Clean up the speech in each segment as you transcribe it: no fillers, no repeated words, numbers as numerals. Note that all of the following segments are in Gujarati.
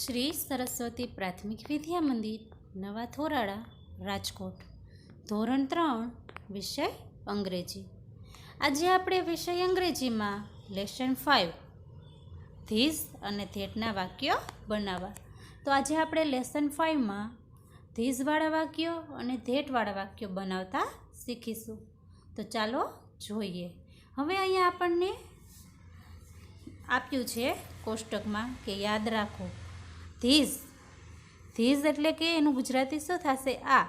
શ્રી સરસ્વતી પ્રાથમિક વિદ્યા મંદિર, નવા થોરાળા, રાજકોટ. ધોરણ 3, વિષય અંગ્રેજી. આજે આપણે વિષય અંગ્રેજીમાં લેસન 5 ધીસ અને ધેટના વાક્યો બનાવવા. તો આજે આપણે લેસન 5માં ધીસવાળા વાક્યો અને ધેટવાળા વાક્યો બનાવતા શીખીશું. તો ચાલો જોઈએ. હવે અહીંયા આપણને આપ્યું છે કોષ્ટકમાં કે યાદ રાખો ધીસ. ધીસ એટલે કે એનું ગુજરાતી શું થશે? આ.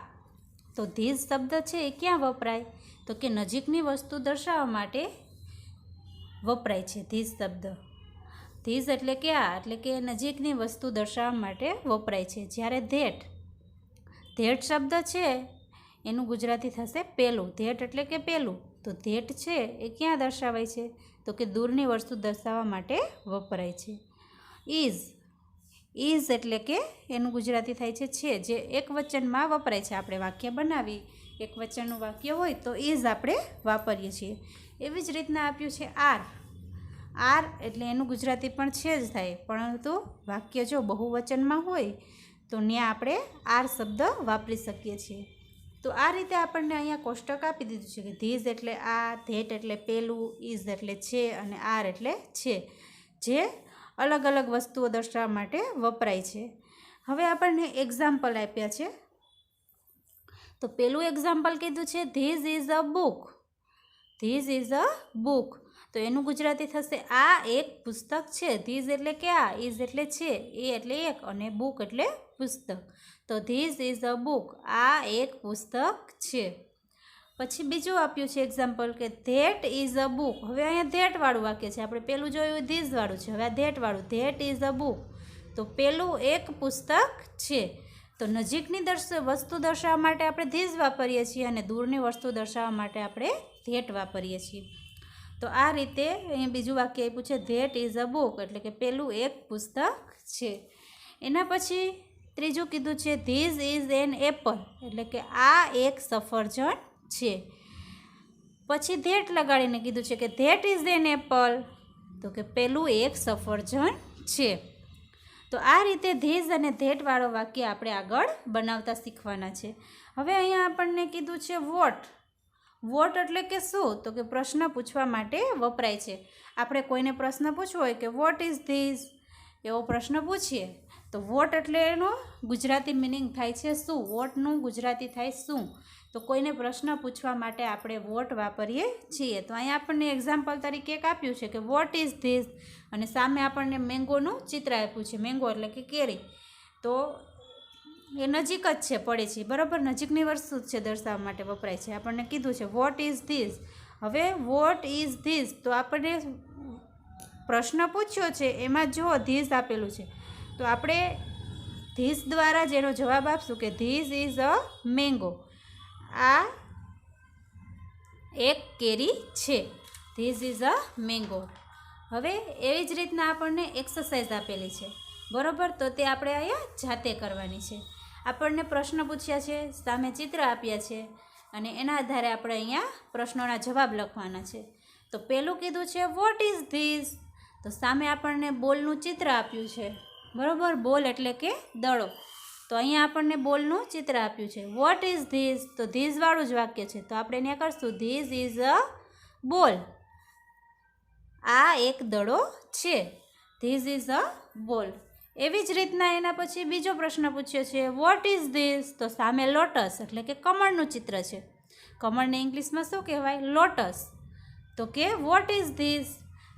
તો ધીસ શબ્દ છે એ ક્યાં વપરાય? તો કે નજીકની વસ્તુ દર્શાવવા માટે વપરાય છે ધીસ શબ્દ. ધીસ એટલે કે આ, એટલે કે નજીકની વસ્તુ દર્શાવવા માટે વપરાય છે. જ્યારે ધેટ, ધેટ શબ્દ છે એનું ગુજરાતી થશે પેલું. ધેટ એટલે કે પેલું. તો ધેટ છે એ ક્યાં દર્શાવાય છે? તો કે દૂરની વસ્તુ દર્શાવવા માટે વપરાય છે. ઇઝ, ઇઝ એટલે કે એનું ગુજરાતી થાય છે, જે એક વચનમાં વપરાય છે. આપણે વાક્ય બનાવી એક વચનનું વાક્ય હોય તો ઇઝ આપણે વાપરીએ છીએ. એવી જ રીતના આપ્યું છે આર. આર એટલે એનું ગુજરાતી પણ છે જ થાય, પરંતુ વાક્ય જો બહુવચનમાં હોય તો ત્યાં આપણે આર શબ્દ વાપરી શકીએ છીએ. તો આ રીતે આપણને અહીંયા કોષ્ટક આપી દીધું છે કે ધીઝ એટલે આ, ધેટ એટલે પેલું, ઇઝ એટલે છે અને આર એટલે છે, જે અલગ અલગ વસ્તુઓ દર્શાવવા માટે વપરાય છે. હવે આપણને એક્ઝામ્પલ આપ્યા છે. તો પેલું એક્ઝામ્પલ કીધું છે this is a book. This is a book. તો એનું ગુજરાતી થશે આ એક પુસ્તક છે. ધીઝ એટલે કે આ, ઇઝ એટલે છે, એ એટલે એક અને બુક એટલે પુસ્તક. તો ધીઝ ઇઝ અ બુક. આ એક પુસ્તક છે. પછી બીજું આપ્યું છે એક્ઝામ્પલ કે ધેટ ઇઝ અ બુક. હવે અહીંયા ધેટવાળું વાક્ય છે. આપણે પેલું જોયું ધીઝવાળું છે, હવે આ ધેટવાળું. That is a book. તો પેલું એક પુસ્તક છે. તો નજીકની વસ્તુ દર્શાવવા માટે આપણે ધીઝ વાપરીએ છીએ અને દૂરની વસ્તુ દર્શાવવા માટે આપણે ધેટ વાપરીએ છીએ. તો આ રીતે અહીંયા બીજું વાક્ય આપ્યું છે ધેટ ઇઝ અ બુક, એટલે કે પેલું એક પુસ્તક છે. એના પછી ત્રીજું કીધું છે ધીઝ ઇઝ એન એપલ, એટલે કે આ એક સફરજન છે. પછી ધેટ લગાડીને કીધું છે કે ધેટ ઇઝ એન એપલ, તો કે પેલું એક સફરજન છે. તો આ રીતે ધીઝ અને ધેટવાળો વાક્ય આપણે આગળ બનાવતા શીખવાના છે. હવે અહીંયા આપણને કીધું છે વોટ. વોટ એટલે કે શું? તો કે પ્રશ્ન પૂછવા માટે વપરાય છે. આપણે કોઈને પ્રશ્ન પૂછવો હોય કે વોટ ઇઝ ધીઝ, એવો પ્રશ્ન પૂછીએ તો વોટ એટલે એનો ગુજરાતી મિનિંગ થાય છે શું. વોટનું ગુજરાતી થાય શું. તો કોઈને પ્રશ્ન પૂછવા માટે આપણે વોટ વાપરીએ છીએ. તો અહીંયા આપણને એક્ઝામ્પલ તરીકે એક આપ્યું છે કે વોટ ઇઝ ધીસ, અને સામે આપણને મેંગોનું ચિત્ર આપ્યું છે. મેંગો એટલે કે કેરી. તો એ નજીક જ છે, પડે છે, બરાબર, નજીકની વસ્તુ છે દર્શાવવા માટે વપરાય છે. આપણને કીધું છે વોટ ઇઝ ધીસ. હવે વોટ ઇઝ ધીસ, તો આપણને પ્રશ્ન પૂછ્યો છે એમાં જો ધીસ આપેલું છે તો આપણે ધીસ દ્વારા જેનો જવાબ આપશું કે ધીસ ઇઝ અ મેંગો. આ એક કેરી છે. This is a mango. હવે એવી જ રીતના આપણને એક્સરસાઇઝ આપેલી છે, બરાબર. તો તે આપણે અહીંયા જાતે કરવાની છે. આપણને પ્રશ્ન પૂછ્યા છે, સામે ચિત્ર આપ્યા છે અને એના આધારે આપણે અહીંયા પ્રશ્નોના જવાબ લખવાના છે. તો પહેલું કીધું છે વોટ ઇઝ ધીસ, તો સામે આપણને બોલનું ચિત્ર આપ્યું છે, બરાબર. બોલ એટલે કે દડો. તો અહીંયા આપણને બોલનું ચિત્ર આપ્યું છે. વોટ ઇઝ ધીસ, તો ધીસવાળું જ વાક્ય છે. તો આપણે એને કરશું ધીસ ઇઝ અ બોલ. આ એક દડો છે. ધીસ ઇઝ અ બોલ. એવી જ રીતના એના પછી બીજો પ્રશ્ન પૂછ્યો છે વોટ ઇઝ ધીસ, તો સામે લોટસ એટલે કે કમળનું ચિત્ર છે. કમળને ઇંગ્લિશમાં શું કહેવાય? લોટસ. તો કે વોટ ઇઝ ધીસ,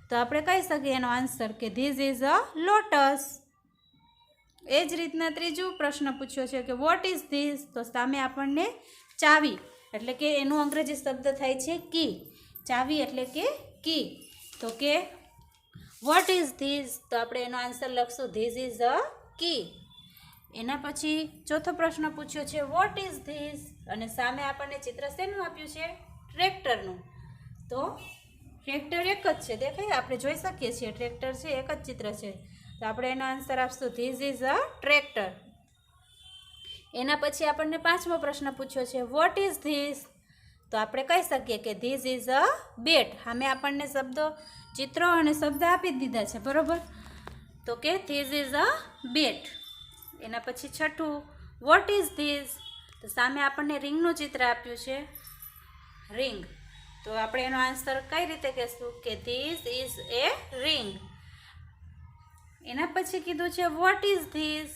તો આપણે કહી શકીએ એનો આન્સર કે ધીસ ઇઝ અ લોટસ. એ જ રીતના ત્રીજો પ્રશ્ન પૂછ્યો છે કે વોટ ઇઝ ધીસ, તો સામે આપણને ચાવી એટલે કે એનું અંગ્રેજી શબ્દ થાય છે કી. ચાવી એટલે કે કી. તો કે વોટ ઇઝ ધીસ, તો આપણે એનો આન્સર લખશું ધીસ ઇઝ અ કી. એના પછી ચોથો પ્રશ્ન પૂછ્યો છે વોટ ઇઝ ધીસ, અને સામે આપણને ચિત્ર શેનું આપ્યું છે? ટ્રેક્ટરનું. તો ટ્રેક્ટર એક જ છે, દેખાય, આપણે જોઈ શકીએ છીએ ટ્રેક્ટર છે, એક જ ચિત્ર છે. તો આપણે એનો આન્સર આપશું ધીસ ઇઝ અ ટ્રેક્ટર. એના પછી આપણને પાંચમો પ્રશ્ન પૂછ્યો છે વોટ ઇઝ ધીસ, તો આપણે કહી શકીએ કે ધીસ ઇઝ અ બેટ. સામે આપણને શબ્દો, ચિત્રો અને શબ્દ આપી જ દીધા છે, બરાબર. તો કે ધીસ ઇઝ અ બેટ. એના પછી છઠ્ઠું, વોટ ઇઝ ધીસ? તો સામે આપણને રિંગનું ચિત્ર આપ્યું છે, રિંગ. તો આપણે એનો આન્સર કઈ રીતે કહેશું કે ધીસ ઇઝ એ રિંગ. એના પછી કીધું છે વોટ ઇઝ ધીસ,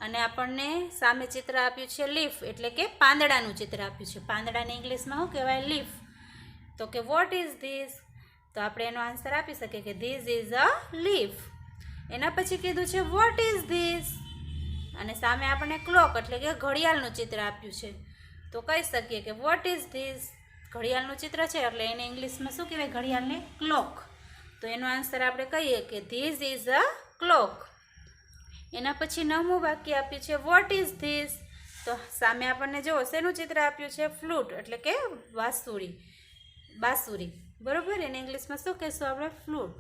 અને આપણને સામે ચિત્ર આપ્યું છે લીફ, એટલે કે પાંદડાનું ચિત્ર આપ્યું છે. પાંદડાને ઇંગ્લિશમાં શું કહેવાય? લીફ. તો કે વોટ ઇઝ ધીસ? તો આપણે એનો આન્સર આપી શકીએ કે ધીસ ઇઝ અ લીફ. એના પછી કીધું છે વોટ ઇઝ ધીસ, અને સામે આપણને ક્લોક એટલે કે ઘડિયાળનું ચિત્ર આપ્યું છે. તો કહી શકીએ કે વોટ ઇઝ ધીસ? ઘડિયાળનું ચિત્ર છે એટલે એને ઇંગ્લિશમાં શું કહેવાય? ઘડિયાળને ક્લોક. તો એનો આન્સર આપણે કહીએ કે ધીસ ઇઝ અ ક્લોક. એના પછી 9મું વાક્ય આપ્યું છે વોટ ઇઝ ધીસ? તો સામે આપણને જો શેનું ચિત્ર આપ્યું છે? ફ્લૂટ એટલે કે બાંસુરી. બરોબર, એને ઇંગ્લિશમાં શું કહેશું આપણે? ફ્લૂટ.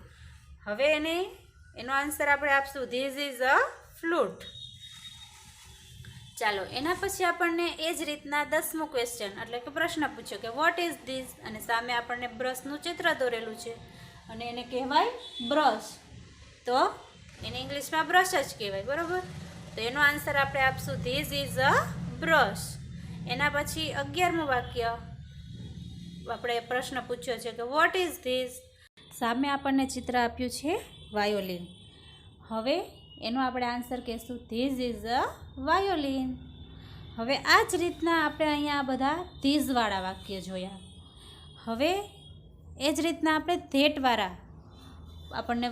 હવે એનો આન્સર આપણે આપશું ધીસ ઇઝ અ ફ્લૂટ. ચાલો, એના પછી આપણને એ જ રીતના 10મું ક્વેશ્ચન એટલે કે પ્રશ્ન પૂછ્યો કે વોટ ઇઝ ધીસ, અને સામે આપણને બ્રશનું ચિત્ર દોરેલું છે અને એને કહેવાય બ્રશ. તો એને ઇંગ્લિશમાં બ્રશ જ કહેવાય. બરોબર, તો એનો આન્સર આપણે આપશું ધીસ ઇઝ અ બ્રશ. એના પછી 11મું વાક્ય આપણે પ્રશ્ન પૂછ્યો છે કે વોટ ઇઝ ધીસ? સામે આપણને ચિત્ર આપ્યું છે વાયોલિન. હવે એનો આપણે આન્સર કહેશું ધીસ ઇઝ અ વાયોલિન. હવે આ જ રીતના આપણે અહીંયા બધા ધીસવાળા વાક્ય જોયા. હવે એ જ રીતના આપણે ધેટવાળા આપણને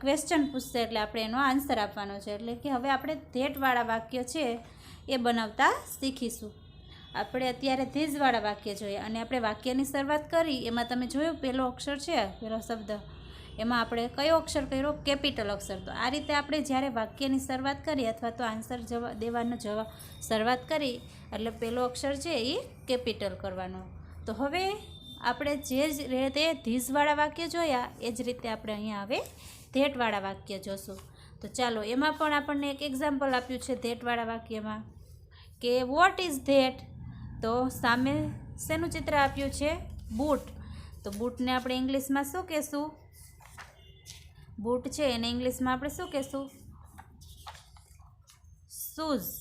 ક્વેશ્ચન પૂછશે એટલે આપણે એનો આન્સર આપવાનો છે. એટલે કે હવે આપણે ધેટવાળા વાક્ય છે એ બનાવતા શીખીશું. આપણે અત્યારે ધીસવાળા વાક્ય જોઈએ અને આપણે વાક્યની શરૂઆત કરી એમાં તમે જોયું પહેલો અક્ષર છે, પહેલો શબ્દ, એમાં આપણે કયો અક્ષર કર્યો? કેપિટલ અક્ષર. તો આ રીતે આપણે જ્યારે વાક્યની શરૂઆત કરી અથવા તો આન્સર દેવાનો શરૂઆત કરી એટલે પહેલો અક્ષર છે એ કેપિટલ કરવાનો. તો હવે આપણે જે જ રીતે ધીસવાળા વાક્ય જોયા એ જ રીતે આપણે અહીંયા હવે ધેટવાળા વાક્ય જોશું. તો ચાલો, એમાં પણ આપણને એક એક્ઝામ્પલ આપ્યું છે ધેટવાળા વાક્યમાં કે વોટ ઇઝ ધેટ? તો સામે શેનું ચિત્ર આપ્યું છે? બૂટ. તો બૂટને આપણે ઇંગ્લિશમાં શું કહેશું? બૂટ છે એને ઇંગ્લિશમાં આપણે શું કહેશું? શૂઝ.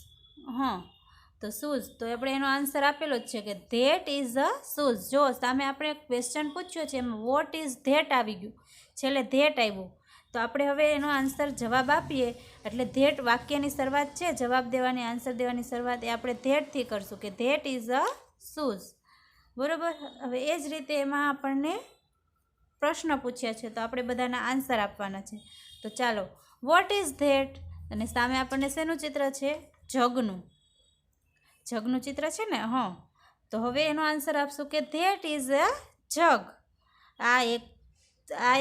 તો શૂઝ. તો આપણે એનો આન્સર આપેલો જ છે કે ધેટ ઇઝ અ શૂઝ. જો સામે આપણે ક્વેશ્ચન પૂછ્યો છે એમાં વોટ ઇઝ ધેટ આવી ગયું, છેલ્લે ધેટ આવ્યું. તો આપણે હવે એનો આન્સર જવાબ આપીએ એટલે ધેટ વાક્યની શરૂઆત છે, જવાબ દેવાની, આન્સર દેવાની શરૂઆત એ આપણે ધેટથી કરશું કે ધેટ ઇઝ અ શૂઝ. બરાબર. હવે એ જ રીતે એમાં આપણને પ્રશ્ન પૂછ્યા છે તો આપણે બધાના આન્સર આપવાના છે. તો ચાલો, વોટ ઇઝ ધેટ? અને સામે આપણને શેનું ચિત્ર છે? જગનું ચિત્ર છે ને. તો હવે એનો આન્સર આપશું કે ધેટ ઇઝ અ જગ. આ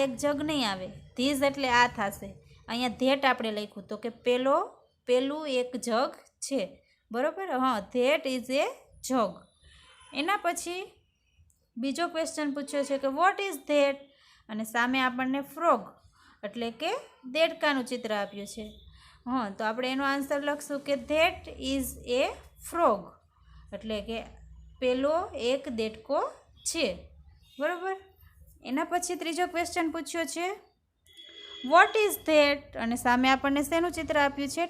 એક જગ નહીં આવે, ધીસ એટલે આ થશે. અહીંયા ધેટ આપણે લખ્યું તો કે પેલું એક જગ છે. બરાબર. ધેટ ઇઝ એ જગ. એના પછી બીજો ક્વેશ્ચન પૂછ્યો છે કે વોટ ઇઝ ધેટ? અને સામે આપણને ફ્રોગ એટલે કે દેડકાનું ચિત્ર આપ્યું છે. તો આપણે એનો આન્સર લખશું કે ધેટ ઇઝ એ ફ્રોગ, એટલે કે પેલો એક દેડકો છે. બરાબર. એના પછી ત્રીજો ક્વેશ્ચન પૂછ્યો છે વોટ ઇઝ ધેટ? અને સામે આપણને શેનું ચિત્ર આપ્યું છે?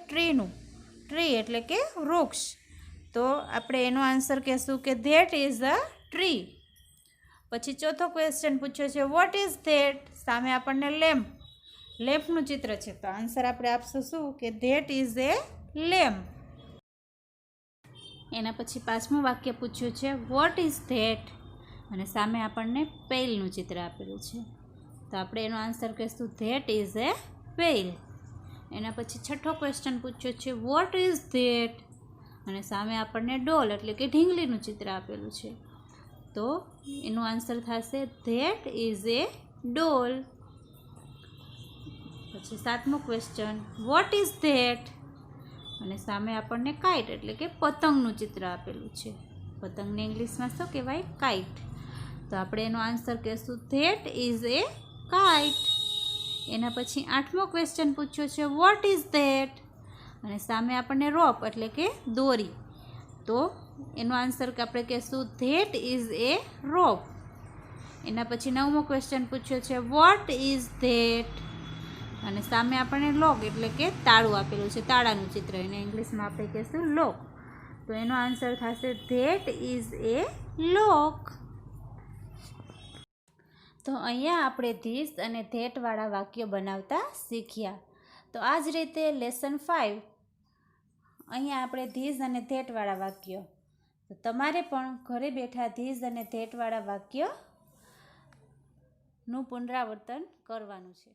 ટ્રી એટલે કે વૃક્ષ. તો આપણે એનો આન્સર કહેશું કે ધેટ ઇઝ અ ટ્રી. પછી ચોથો ક્વેશ્ચન પૂછ્યો છે વોટ ઇઝ ધેટ? સામે આપણને લેમ્પનું ચિત્ર છે. તો આન્સર આપણે આપશું શું કે ધેટ ઇઝ એ લેમ્પ. એના પછી 5મું વાક્ય પૂછ્યું છે વોટ ઇઝ ધેટ? અને સામે આપણને પેઇલનું ચિત્ર આપેલું છે. તો આપણે એનો આન્સર કહીશું ધેટ ઇઝ એ પેઇલ. એના પછી 6થો ક્વેશ્ચન પૂછ્યો છે વોટ ઇઝ ધેટ? અને સામે આપણને ડોલ એટલે કે ઢીંગલીનું ચિત્ર આપેલું છે. તો એનો આન્સર થશે ધેટ ઇઝ એ ડોલ. પછી 7મું ક્વેશ્ચન વોટ ઇઝ ધેટ? અને સામે આપણને કાઇટ એટલે કે પતંગનું ચિત્ર આપેલું છે. પતંગને ઇંગ્લિશમાં શું કહેવાય? કાઇટ. તો આપણે એનો આન્સર કહેશું ધેટ ઇઝ એ કાઇટ. એના પછી 8મો ક્વેશ્ચન પૂછ્યો છે વોટ ઇઝ ધેટ? અને સામે આપણને રોપ એટલે કે દોરી. તો એનો આન્સર આપણે કહેશું ધેટ ઇઝ એ રોપ. એના પછી 9મો ક્વેશ્ચન પૂછ્યો છે વોટ ઇઝ ધેટ? અને સામે આપણને લોક એટલે કે તાળું આપેલું છે, તાળાનું ચિત્ર, એને ઇંગ્લિશમાં આપણે કહીશું લોક. તો એનો આન્સર થશે ધેટ ઇઝ એ લોક. તો અહીંયા આપણે ધીસ અને ધેટવાળા વાક્યો બનાવતા શીખ્યા. તો આ જ રીતે લેસન 5 અહીંયા આપણે ધીસ અને ધેટવાળા વાક્યો. તો તમારે પણ ઘરે બેઠા ધીસ અને ધેટવાળા વાક્યનું પુનરાવર્તન કરવાનું છે.